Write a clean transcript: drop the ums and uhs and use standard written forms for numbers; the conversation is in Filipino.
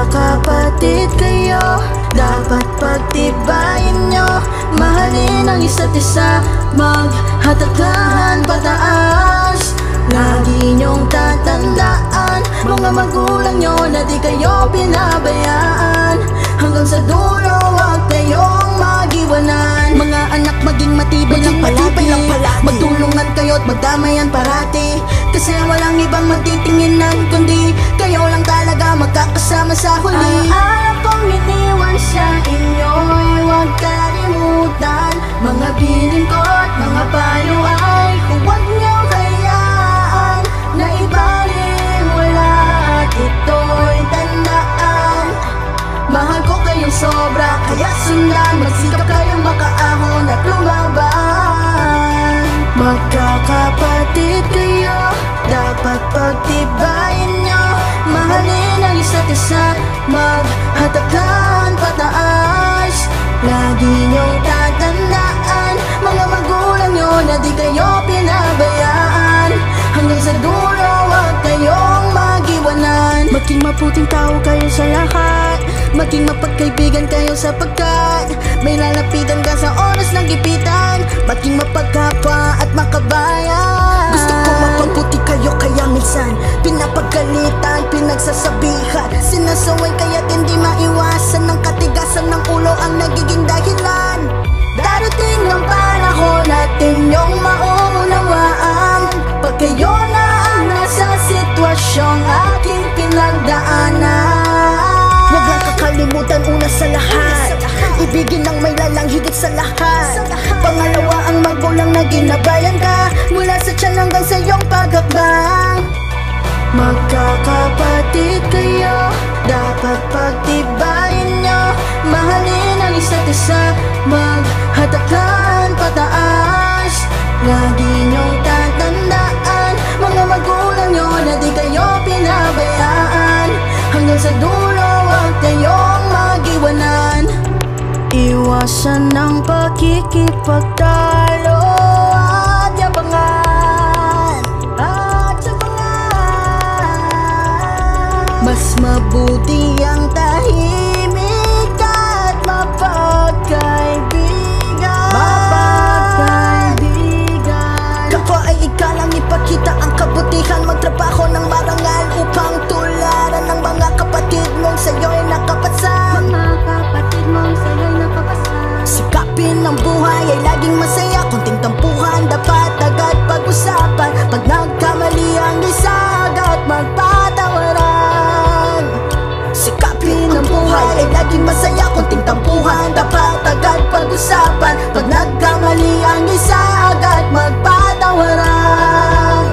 Magkakapatid kayo, dapat pagtibayin nyo. Mahalin ang isa't isa, maghatagan pataas. Lagi nyong tatandaan, mga magulang nyo na di kayo pinabayaan. Hanggang sa dulo, huwag kayong mag-iwanan. Mga anak, maging matibay lang palagi. Magtulungan kayo't magdamayan parati. Kasi walang ibang magtitinginan kundi kayo lang talaga magkakasama sa huli. Alam kong iniwan sa inyo'y huwag kalimutan. Mga bilin ko't mga payo ay huwag niyo hayaan na ibaliwala. At ito'y tandaan, mahal ko kayong sobra, kaya sundan. Magsikap kayong makaahon at lumaban. Magkakapatid kayo, dapat pagtibayin nyo. Mahalin ang isa't isa, maghatagan pataas. Lagi nyong tatandaan, mga magulang nyo na di kayo pinabayaan. Hanggang sa dulo, huwag kayong mag-iwanan. Maging mabuting tao kayo sa lahat, maging mapagkaibigan kayo sapagkat may lalapitan ka sa oras ng gipitan. Maging mapagkapwa at makabayan. Gusto ko mapabuti kayo kaya minsan pinapagalitan, pinagsasabihan, sinasaway kaya't hindi maiwasan. Ng katigasan ng ulo ang nagiging dahilan. Darating ang panahon natin yung maunawaan. Pag kayo na ang nasa sitwasyong aking pinagdaanan. Huwag lang kakalimutan una sa lahat, ibigin ang may lalang higit sa lahat. Pangalawa ang magulang na ginabayan ka mula sa tiyan hanggang sa iyong pagkakbang. Magkakapatid kayo, dapat pagtibayin nyo. Mahalin ang isa't isa, maghatagan pataas. Lagi nyong tatandaan, mga magulang nyo na di kayo pinabayaan. Hanggang sa dulo, huwag kayong mag-iwanan. Iwasan ng pakikipagtalo at yabangan, at yabangan. Mas mabuti ang tahimik at mapagkaibigan. Kapwa ay ikalang ipakita ang kabutihan. Magtrabaho ng marangal upang tularan ng mga kapatid mong sa'yo'y nakapasan. Sikapin ang buhay ay laging masaya. Kunting tampuhan dapat agad pag-usapan. Pag nagkamali ang isa, agad magpatawaran. Sikapin ang buhay ay laging masaya. Kunting tampuhan dapat agad pag-usapan. Pag nagkamali ang isa, agad magpatawaran.